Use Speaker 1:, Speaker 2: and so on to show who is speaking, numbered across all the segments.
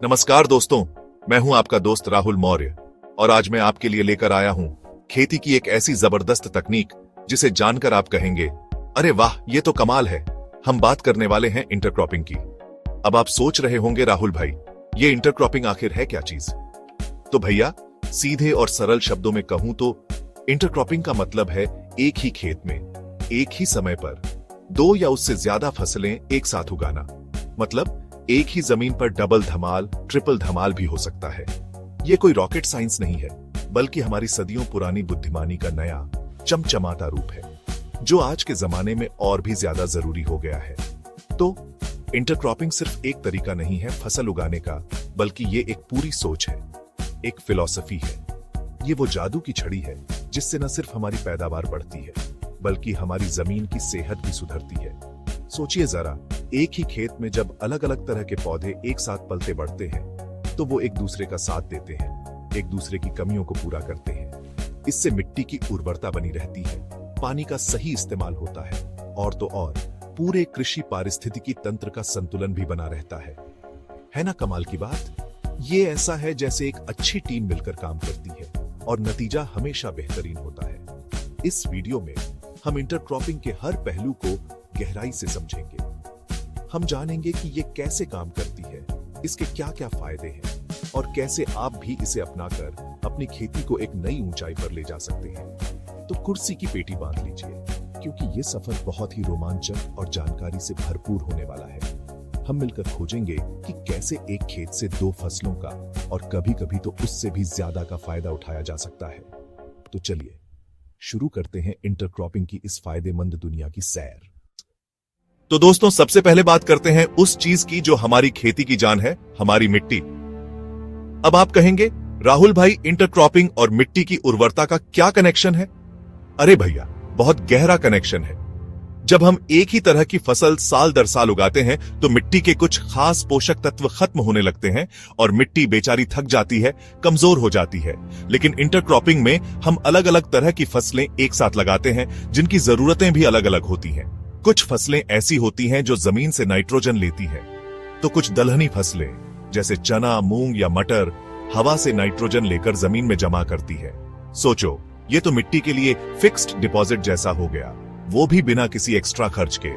Speaker 1: नमस्कार दोस्तों, मैं हूं आपका दोस्त राहुल मौर्य और आज मैं आपके लिए लेकर आया हूं खेती की एक ऐसी जबरदस्त तकनीक जिसे जानकर आप कहेंगे, अरे वाह, ये तो कमाल है। हम बात करने वाले हैं इंटरक्रॉपिंग की। अब आप सोच रहे होंगे राहुल भाई, ये इंटरक्रॉपिंग आखिर है क्या चीज? तो भैया, सीधे और सरल शब्दों में कहूं तो इंटरक्रॉपिंग का मतलब है एक ही खेत में एक ही समय पर दो या उससे ज्यादा फसलें एक साथ उगाना। मतलब एक ही जमीन पर डबल धमाल, ट्रिपल धमाल भी हो सकता है। यह कोई रॉकेट साइंस नहीं है, बल्कि हमारी सदियों पुरानी बुद्धिमानी का नया चमचमाता रूप है, जो आज के जमाने में और भी ज्यादा जरूरी हो गया है। तो इंटरक्रॉपिंग सिर्फ एक तरीका नहीं है फसल उगाने का, बल्कि ये एक पूरी सोच है, एक फिलॉसफी है। ये वो जादू की छड़ी है जिससे न सिर्फ हमारी पैदावार बढ़ती है, बल्कि हमारी जमीन की सेहत भी सुधरती है। सोचिए जरा, एक ही खेत में जब अलग अलग तरह के पौधे एक साथ पलते बढ़ते हैं, तो वो एक दूसरे का साथ देते हैं, एक दूसरे की कमियों को पूरा करते हैं। इससे मिट्टी की उर्वरता बनी रहती है, पानी का सही इस्तेमाल होता है, और तो और पूरे कृषि पारिस्थितिकी तंत्र का संतुलन भी बना रहता है ना कमाल की बात? ये ऐसा है जैसे एक अच्छी टीम मिलकर काम करती है और नतीजा हमेशा बेहतरीन होता है। इस वीडियो में हम इंटरक्रॉपिंग के हर पहलू को गहराई से समझेंगे। हम जानेंगे कि ये कैसे काम करती है, इसके क्या क्या फायदे हैं और कैसे आप भी इसे अपनाकर अपनी खेती को एक नई ऊंचाई पर ले जा सकते हैं। तो कुर्सी की पेटी बांध लीजिए, क्योंकि ये सफर बहुत ही रोमांचक और जानकारी से भरपूर होने वाला है। हम मिलकर खोजेंगे कि कैसे एक खेत से दो फसलों का और कभी कभी तो उससे भी ज्यादा का फायदा उठाया जा सकता है। तो चलिए शुरू करते हैं इंटरक्रॉपिंग की इस फायदेमंद दुनिया की सैर। तो दोस्तों, सबसे पहले बात करते हैं उस चीज की जो हमारी खेती की जान है, हमारी मिट्टी। अब आप कहेंगे, राहुल भाई, इंटरक्रॉपिंग और मिट्टी की उर्वरता का क्या कनेक्शन है? अरे भैया, बहुत गहरा कनेक्शन है। जब हम एक ही तरह की फसल साल दर साल उगाते हैं तो मिट्टी के कुछ खास पोषक तत्व खत्म होने लगते हैं और मिट्टी बेचारी थक जाती है, कमजोर हो जाती है। लेकिन इंटरक्रॉपिंग में हम अलग अलग तरह की फसलें एक साथ लगाते हैं, जिनकी जरूरतें भी अलग अलग होती हैं। कुछ फसलें ऐसी होती हैं जो जमीन से नाइट्रोजन लेती हैं, तो कुछ दलहनी फसलें जैसे चना, मूंग या मटर हवा से नाइट्रोजन लेकर जमीन में जमा करती है। सोचो, ये तो मिट्टी के लिए फिक्स्ड डिपॉजिट जैसा हो गया, वो भी बिना किसी एक्स्ट्रा खर्च के।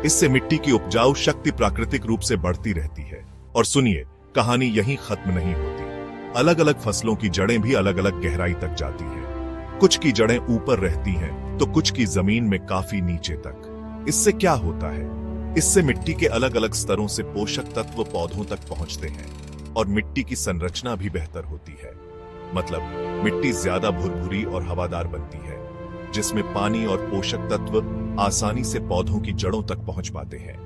Speaker 1: इससे मिट्टी की उपजाऊ शक्ति प्राकृतिक रूप से बढ़ती रहती है। और सुनिए, कहानी यहीं खत्म नहीं होती। अलग अलग फसलों की जड़ें भी अलग अलग गहराई तक जाती हैं। कुछ की जड़ें ऊपर रहती हैं, तो कुछ की जमीन में काफी नीचे तक। इससे क्या होता है? इससे मिट्टी के अलग अलग स्तरों से पोषक तत्व पौधों तक पहुंचते हैं और मिट्टी की संरचना भी बेहतर होती है। मतलब मिट्टी ज्यादा भुरभुरी और हवादार बनती है, जिसमें पानी और पोषक तत्व आसानी से पौधों की जड़ों तक पहुंच पाते हैं।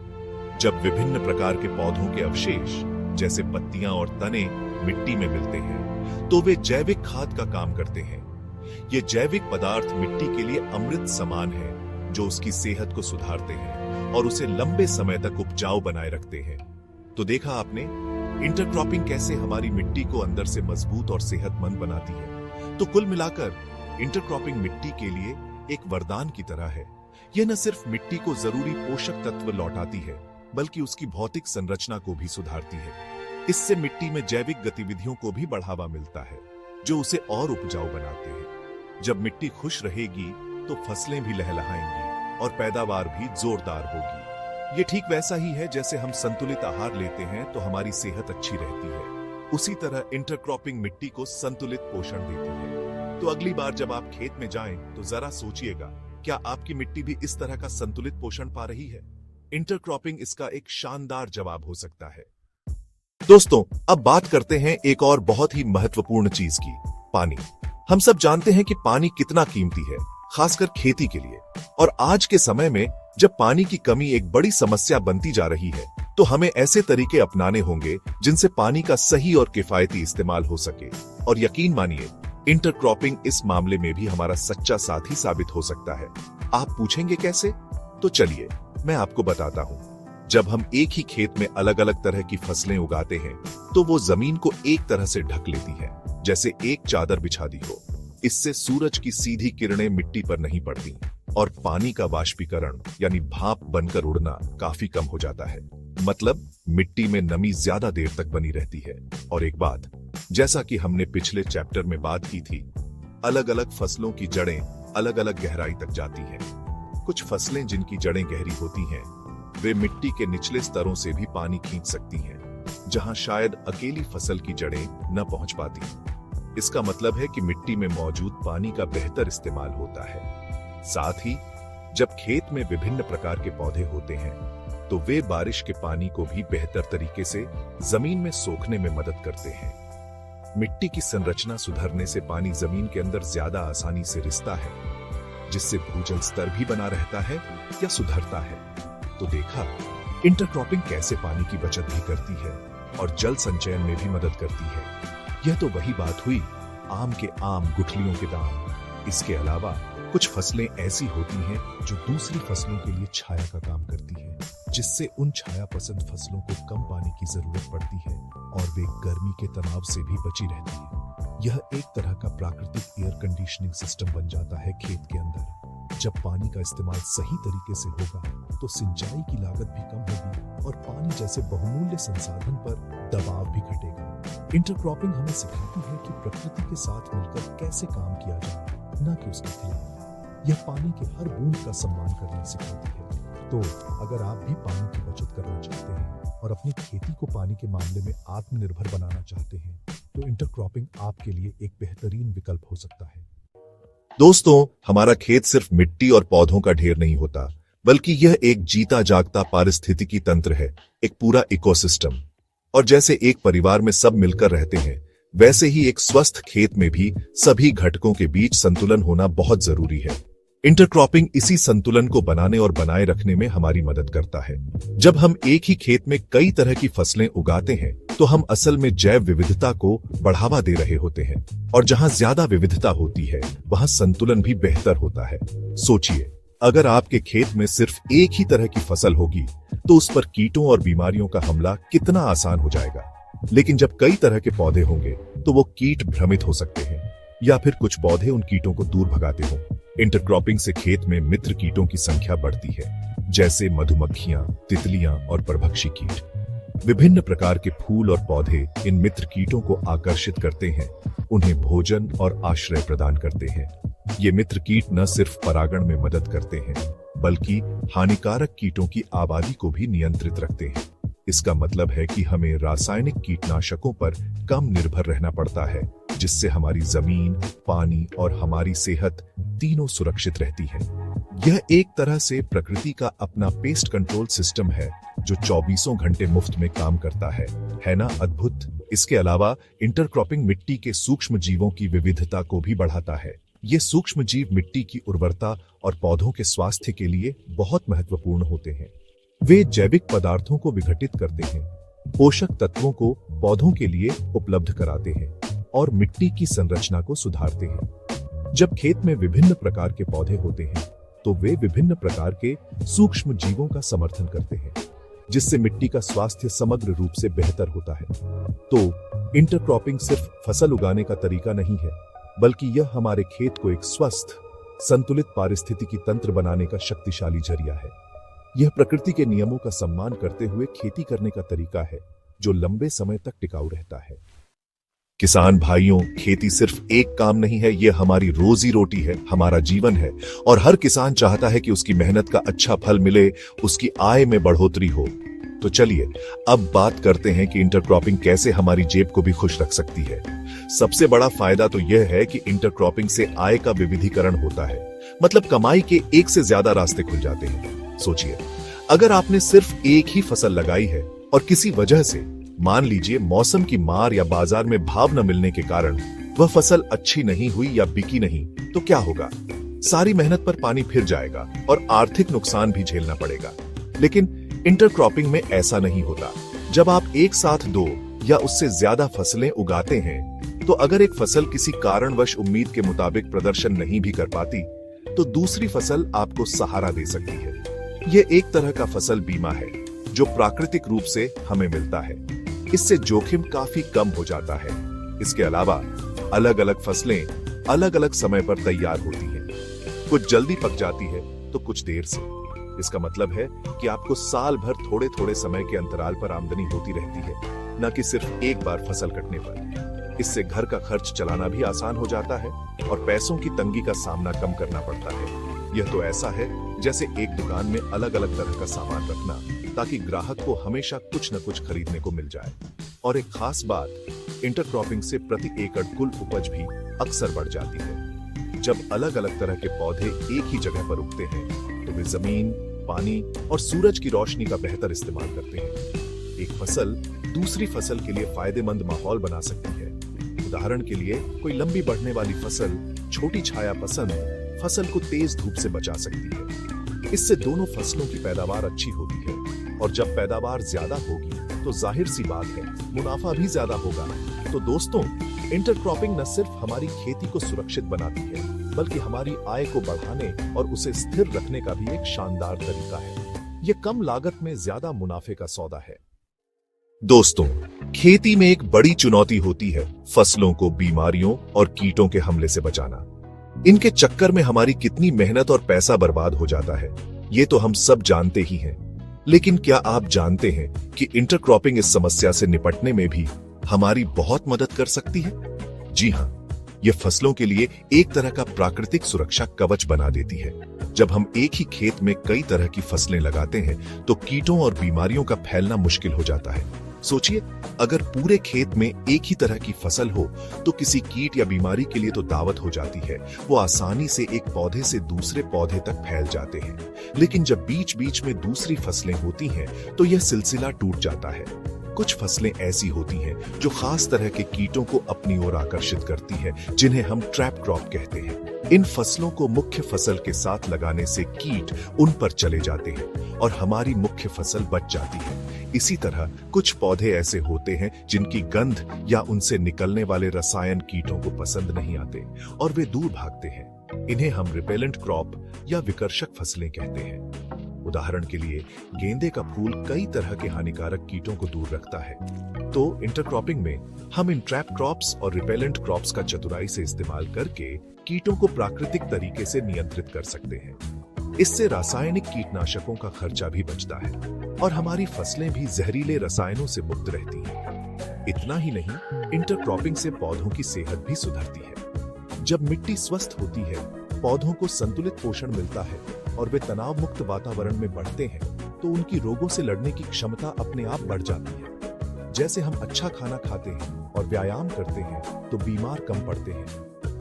Speaker 1: जब विभिन्न प्रकार के पौधों के अवशेष जैसे पत्तियां और तने मिट्टी में मिलते हैं, तो वे जैविक खाद का काम करते हैं। ये जैविक पदार्थ मिट्टी के लिए अमृत समान है, जो उसकी सेहत को सुधारते हैं और उसे लंबे समय तक उपजाऊ बनाए रखते हैं। तो देखा आपने, इंटरक्रॉपिंग कैसे हमारी मिट्टी को अंदर से मजबूत और सेहतमंद बनाती है। तो कुल मिलाकर इंटरक्रॉपिंग मिट्टी के लिए एक वरदान की तरह है। यह न सिर्फ मिट्टी को जरूरी पोषक तत्व लौटाती है, बल्कि उसकी भौतिक संरचना को भी सुधारती है। इससे मिट्टी में जैविक गतिविधियों को भी बढ़ावा मिलता है, जो उसे और उपजाऊ बनाते हैं। जब मिट्टी खुश रहेगी तो फसलें भी लहलहाएंगी और पैदावार भी जोरदार होगी। ये ठीक वैसा ही है जैसे हम संतुलित आहार लेते हैं तो हमारी सेहत अच्छी रहती है। उसी तरह इंटरक्रॉपिंग मिट्टी को संतुलित पोषण देती है। तो अगली बार जब आप खेत में जाएं तो जरा सोचिएगा, क्या आपकी मिट्टी भी इस तरह का संतुलित पोषण पा रही है? इंटरक्रॉपिंग इसका एक शानदार जवाब हो सकता है। दोस्तों, अब बात करते हैं एक और बहुत ही महत्वपूर्ण चीज की, पानी। हम सब जानते हैं कि पानी कितना कीमती है, खासकर खेती के लिए। और आज के समय में जब पानी की कमी एक बड़ी समस्या बनती जा रही है, तो हमें ऐसे तरीके अपनाने होंगे जिनसे पानी का सही और किफायती इस्तेमाल हो सके। और यकीन मानिए, इंटरक्रॉपिंग इस मामले में भी हमारा सच्चा साथी साबित हो सकता है। आप पूछेंगे कैसे? तो चलिए मैं आपको बताता हूँ। जब हम एक ही खेत में अलग अलग तरह की फसलें उगाते हैं, तो वो जमीन को एक तरह से ढक लेती है, जैसे एक चादर बिछा दी हो। इससे सूरज की सीधी किरणें मिट्टी पर नहीं पड़ती और पानी का वाष्पीकरण यानी भाप बनकर उड़ना काफी कम हो जाता है। मतलब मिट्टी में नमी ज्यादा देर तक बनी रहती है। और एक बात, जैसा कि हमने पिछले चैप्टर में बात की थी, अलग अलग फसलों की जड़ें अलग अलग गहराई तक जाती हैं। कुछ फसलें जिनकी जड़ें गहरी होती हैं, वे मिट्टी के निचले स्तरों से भी पानी खींच सकती हैं, जहां शायद अकेली फसल की जड़ें न पहुंच पाती। इसका मतलब है कि मिट्टी में मौजूद पानी का बेहतर इस्तेमाल होता है। साथ ही जब खेत में विभिन्न प्रकार के पौधे होते हैं, तो वे बारिश के पानी को भी बेहतर तरीके से जमीन में सोखने में मदद करते हैं। मिट्टी की संरचना सुधरने से पानी जमीन के अंदर ज्यादा आसानी से रिसता है, जिससे भूजल स्तर भी बना रहता है या सुधरता है। तो देखा, इंटरक्रॉपिंग कैसे पानी की बचत भी करती है और जल संचयन में भी मदद करती है। यह तो वही बात हुई, आम के आम गुठलियों के दाम। इसके अलावा कुछ फसलें ऐसी होती हैं जो दूसरी फसलों के लिए छाया का काम करती हैं, जिससे उन छाया पसंद फसलों को कम पानी की जरूरत पड़ती है और वे गर्मी के तनाव से भी बची रहती हैं। यह एक तरह का प्राकृतिक एयर कंडीशनिंग सिस्टम बन जाता है खेत के अंदर। जब पानी का इस्तेमाल सही तरीके से होगा, तो सिंचाई की लागत भी कम होगी और पानी जैसे बहुमूल्य संसाधन पर दबाव भी घटेगा। इंटरक्रॉपिंग हमें सिखाती है कि प्रकृति के साथ मिलकर कैसे काम किया जाए, न कि उसके खिलाफ। यह पानी के हर बूंद का सम्मान करना सिखाती है। तो अगर आप भी पानी की बचत करना चाहते हैं और अपनी खेती को पानी के मामले में आत्मनिर्भर बनाना चाहते हैं, तो इंटरक्रॉपिंग आपके लिए एक बेहतरीन विकल्प हो सकता है। दोस्तों, हमारा खेत सिर्फ मिट्टी और पौधों का ढेर नहीं होता, बल्कि यह एक जीता जागता पारिस्थितिकी तंत्र है, एक पूरा इकोसिस्टम। और जैसे एक परिवार में सब मिलकर रहते हैं, वैसे ही एक स्वस्थ खेत में भी सभी घटकों के बीच संतुलन होना बहुत जरूरी है। इंटरक्रॉपिंग इसी संतुलन को बनाने और बनाए रखने में हमारी मदद करता है। जब हम एक ही खेत में कई तरह की फसलें उगाते हैं, तो हम असल में जैव विविधता को बढ़ावा दे रहे होते हैं। और जहां ज्यादा विविधता होती है, वहां संतुलन भी बेहतर होता है। सोचिए, अगर आपके खेत में सिर्फ एक ही तरह की फसल होगी, तो उस पर कीटों और बीमारियों का हमला कितना आसान हो जाएगा। लेकिन जब कई तरह के पौधे होंगे, तो वो कीट भ्रमित हो सकते हैं, या फिर कुछ पौधे उन कीटों को दूर भगाते हो। इंटरक्रॉपिंग से खेत में मित्र कीटों की संख्या बढ़ती है, जैसे मधुमक्खियां, तितलियां और परभक्षी कीट। विभिन्न प्रकार के फूल और पौधे इन मित्र कीटों को आकर्षित करते हैं, उन्हें भोजन और आश्रय प्रदान करते हैं। ये मित्र कीट न सिर्फ परागण में मदद करते हैं, बल्कि हानिकारक कीटों की आबादी को भी नियंत्रित रखते हैं। इसका मतलब है कि हमें रासायनिक कीटनाशकों पर कम निर्भर रहना पड़ता है, जिससे हमारी जमीन, पानी और हमारी सेहत तीनों सुरक्षित रहती है। यह एक तरह से प्रकृति का अपना पेस्ट कंट्रोल सिस्टम है, जो 24 घंटे मुफ्त में काम करता है ना अद्भुत? इसके अलावा इंटरक्रॉपिंग मिट्टी के सूक्ष्म जीवों की विविधता को भी बढ़ाता है। ये सूक्ष्म जीव मिट्टी की उर्वरता और पौधों के स्वास्थ्य के लिए बहुत महत्वपूर्ण होते हैं। वे जैविक पदार्थों को विघटित करते हैं, पोषक तत्वों को पौधों के लिए उपलब्ध कराते हैं और मिट्टी की संरचना को सुधारते हैं। जब खेत में विभिन्न प्रकार के पौधे होते हैं, तो वे विभिन्न प्रकार के सूक्ष्म जीवों का समर्थन करते हैं, जिससे मिट्टी का स्वास्थ्य समग्र रूप से बेहतर होता है। तो इंटरक्रॉपिंग सिर्फ फसल उगाने का तरीका नहीं है, बल्कि यह हमारे खेत को एक स्वस्थ, संतुलित पारिस्थितिकी तंत्र बनाने का शक्तिशाली जरिया है। यह प्रकृति के नियमों का सम्मान करते हुए खेती करने का तरीका है, जो लंबे समय तक टिकाऊ रहता है। किसान भाइयों, खेती सिर्फ एक काम नहीं है, यह हमारी रोजी रोटी है, हमारा जीवन है। और हर किसान चाहता है कि उसकी मेहनत का अच्छा फल मिले, उसकी आय में बढ़ोतरी हो। तो चलिए अब बात करते हैं कि इंटरक्रॉपिंग कैसे हमारी जेब को भी खुश रख सकती है। सबसे बड़ा फायदा तो यह है कि इंटरक्रॉपिंग से आय का विविधीकरण होता है, मतलब कमाई के एक से ज्यादा रास्ते खुल जाते हैं। सोचिए, अगर आपने सिर्फ एक ही फसल लगाई है और किसी वजह से, मान लीजिए मौसम की मार या बाजार में भाव न मिलने के कारण वह फसल अच्छी नहीं हुई या बिकी नहीं, तो क्या होगा? सारी मेहनत पर पानी फिर जाएगा और आर्थिक नुकसान भी झेलना पड़ेगा। लेकिन इंटरक्रॉपिंग में ऐसा नहीं होता। जब आप एक साथ 2 या उससे ज्यादा फसलें उगाते हैं, तो अगर एक फसल किसी कारणवश उम्मीद के मुताबिक प्रदर्शन नहीं भी कर पाती, तो दूसरी फसल आपको सहारा दे सकती है। यह एक तरह का फसल बीमा है, जो प्राकृतिक रूप से हमें मिलता है। इससे जोखिम काफी कम हो जाता है। इसके अलावा अलग अलग फसलें अलग अलग समय पर तैयार होती हैं। कुछ जल्दी पक जाती है, तो कुछ देर से। इसका मतलब है कि आपको साल भर थोड़े थोड़े समय के अंतराल पर आमदनी होती रहती है, न कि सिर्फ एक बार फसल कटने पर। इससे घर का खर्च चलाना भी आसान हो जाता है और पैसों की तंगी का सामना कम करना पड़ता है। यह तो ऐसा है जैसे एक दुकान में अलग अलग तरह का सामान रखना, ताकि ग्राहक को हमेशा कुछ न कुछ खरीदने को मिल जाए। और एक खास बात, इंटरक्रॉपिंग से प्रति एकड़ कुल उपज भी अक्सर बढ़ जाती है। जब अलग अलग तरह के पौधे एक ही जगह पर उगते हैं तो वे जमीन, पानी और सूरज की रोशनी का बेहतर इस्तेमाल करते हैं। एक फसल दूसरी फसल के लिए फायदेमंद माहौल बना सकती है। उदाहरण के लिए कोई लंबी बढ़ने वाली फसल छोटी छाया पसंद फसल को तेज धूप से बचा सकती है। इससे दोनों फसलों की पैदावार अच्छी होती है और जब पैदावार ज्यादा होगी तो जाहिर सी बात है मुनाफा भी ज्यादा होगा। तो दोस्तों, इंटरक्रॉपिंग न सिर्फ हमारी खेती को सुरक्षित बनाती है, बल्कि हमारी आय को बढ़ाने और उसे स्थिर रखने का भी एक शानदार तरीका है। यह कम लागत में ज्यादा मुनाफे का सौदा है। दोस्तों, खेती में एक बड़ी चुनौती होती है फसलों को बीमारियों और कीटों के हमले से बचाना। इनके चक्कर में हमारी कितनी मेहनत और पैसा बर्बाद हो जाता है, ये तो हम सब जानते ही हैं। लेकिन क्या आप जानते हैं कि इंटरक्रॉपिंग इस समस्या से निपटने में भी हमारी बहुत मदद कर सकती है? जी हां, यह फसलों के लिए एक तरह का प्राकृतिक सुरक्षा कवच बना देती है। जब हम एक ही खेत में कई तरह की फसलें लगाते हैं तो कीटों और बीमारियों का फैलना मुश्किल हो जाता है। सोचिए, अगर पूरे खेत में एक ही तरह की फसल हो तो किसी कीट या बीमारी के लिए तो दावत हो जाती है। वो आसानी से एक पौधे से दूसरे पौधे तक फैल जाते हैं। लेकिन जब बीच बीच में दूसरी फसलें होती हैं तो यह सिलसिला टूट जाता है। कुछ फसलें ऐसी होती हैं जो खास तरह के कीटों को अपनी ओर आकर्षित करती हैं, जिन्हें हम ट्रैप क्रॉप कहते हैं। इन फसलों को मुख्य फसल के साथ लगाने से कीट उन पर चले जाते हैं और हमारी मुख्य फसल बच जाती है। इसी तरह कुछ पौधे ऐसे होते हैं जिनकी गंध या उनसे निकलने वाले रसायन कीटों को पसंद नहीं आते और वे दूर भागते हैं। इन्हें हम रिपेलेंट क्रॉप या विकर्षक फसलें कहते हैं। उदाहरण के लिए, गेंदे का फूल कई तरह के हानिकारक कीटों को दूर रखता है। तो इंटरक्रॉपिंग में हम इन ट्रैप क्रॉप्स और रिपेलेंट क्रॉप्स का चतुराई से इस्तेमाल करके कीटों को प्राकृतिक तरीके से नियंत्रित कर सकते हैं। इससे रासायनिक कीटनाशकों का खर्चा भी बचता है और हमारी फसलें भी जहरीले रसायनों से मुक्त रहती हैं। इतना ही नहीं, इंटरक्रॉपिंग से पौधों की सेहत भी सुधरती है। जब मिट्टी स्वस्थ होती है, पौधों को संतुलित पोषण मिलता है और वे तनाव मुक्त वातावरण में बढ़ते हैं, तो उनकी रोगों से लड़ने की क्षमता अपने आप बढ़ जाती है। जैसे हम अच्छा खाना खाते हैं और व्यायाम करते हैं तो बीमार कम पड़ते हैं,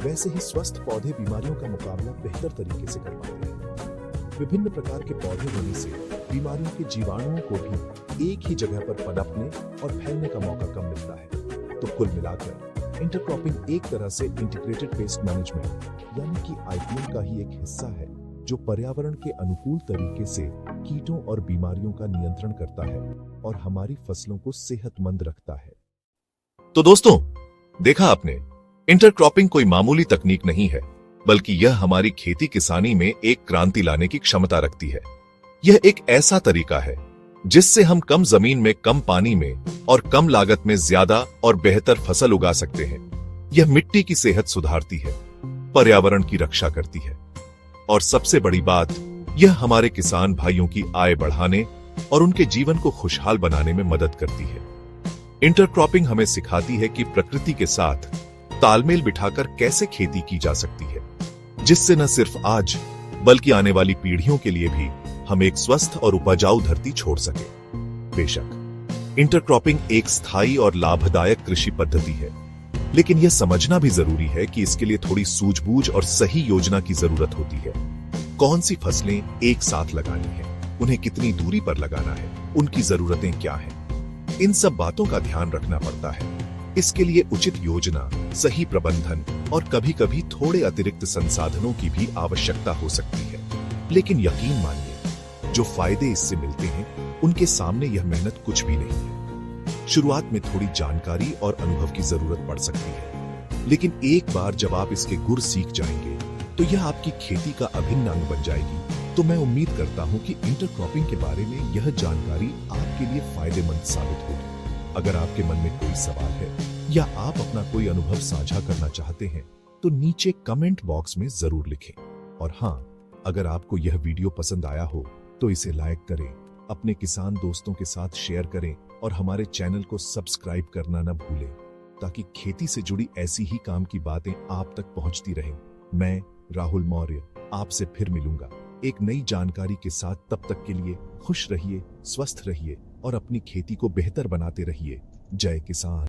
Speaker 1: वैसे ही स्वस्थ पौधे बीमारियों का मुकाबला बेहतर तरीके से कर पाते हैं। विभिन्न प्रकार के पौधे होने से बीमारियों के जीवाणुओं को भी एक ही जगह पर पनपने और फैलने का मौका कम मिलता है। तो कुल मिलाकर इंटरक्रॉपिंग एक तरह से इंटीग्रेटेड पेस्ट मैनेजमेंट यानी कि आईपीएम का ही एक हिस्सा है, जो पर्यावरण के अनुकूल तरीके से कीटों और बीमारियों का नियंत्रण करता है और हमारी फसलों को सेहतमंद रखता है। तो दोस्तों, देखा आपने, इंटरक्रॉपिंग कोई मामूली तकनीक नहीं है, बल्कि यह हमारी खेती किसानी में एक क्रांति लाने की क्षमता रखती है। यह एक ऐसा तरीका है जिससे हम कम जमीन में, कम पानी में और कम लागत में ज्यादा और बेहतर फसल उगा सकते हैं। यह मिट्टी की सेहत सुधारती है, पर्यावरण की रक्षा करती है और सबसे बड़ी बात, यह हमारे किसान भाइयों की आय बढ़ाने और उनके जीवन को खुशहाल बनाने में मदद करती है। इंटरक्रॉपिंग हमें सिखाती है कि प्रकृति के साथ तालमेल बिठाकर कैसे खेती की जा सकती है, जिससे न सिर्फ आज बल्कि आने वाली पीढ़ियों के लिए भी हम एक स्वस्थ और उपजाऊ धरती छोड़ सके। बेशक इंटरक्रॉपिंग एक स्थायी और लाभदायक कृषि पद्धति है, लेकिन यह समझना भी जरूरी है कि इसके लिए थोड़ी सूझबूझ और सही योजना की जरूरत होती है। कौन सी फसलें एक साथ लगानी है, उन्हें कितनी दूरी पर लगाना है, उनकी जरूरतें क्या हैं, इन सब बातों का ध्यान रखना पड़ता है। इसके लिए उचित योजना, सही प्रबंधन और कभी-कभी थोड़े अतिरिक्त संसाधनों की भी आवश्यकता हो सकती है। लेकिन यकीन मानिए, जो फायदे इससे मिलते हैं, उनके सामने यह मेहनत कुछ भी नहीं है। शुरुआत में थोड़ी जानकारी और अनुभव की जरूरत पड़ सकती है, लेकिन एक बार जब आप इसके गुर सीख जाएंगे, तो यह आपकी खेती का अभिन्न अंग बन जाएगी। तो मैं उम्मीद करता हूं कि इंटरक्रॉपिंग के बारे में यह जानकारी आपके लिए फायदेमंद साबित होगी। अगर आपके मन में कोई सवाल है या आप अपना कोई अनुभव साझा करना चाहते हैं, तो नीचे कमेंट बॉक्स में जरूर लिखें। और हाँ, अगर आपको यह वीडियो पसंद आया हो तो इसे लाइक करें, अपने किसान दोस्तों के साथ शेयर करें और हमारे चैनल को सब्सक्राइब करना न भूलें, ताकि खेती से जुड़ी ऐसी ही काम की बातें आप तक पहुंचती रहें। मैं राहुल मौर्य आपसे फिर मिलूंगा एक नई जानकारी के साथ। तब तक के लिए खुश रहिए, स्वस्थ रहिए और अपनी खेती को बेहतर बनाते रहिए। जय किसान।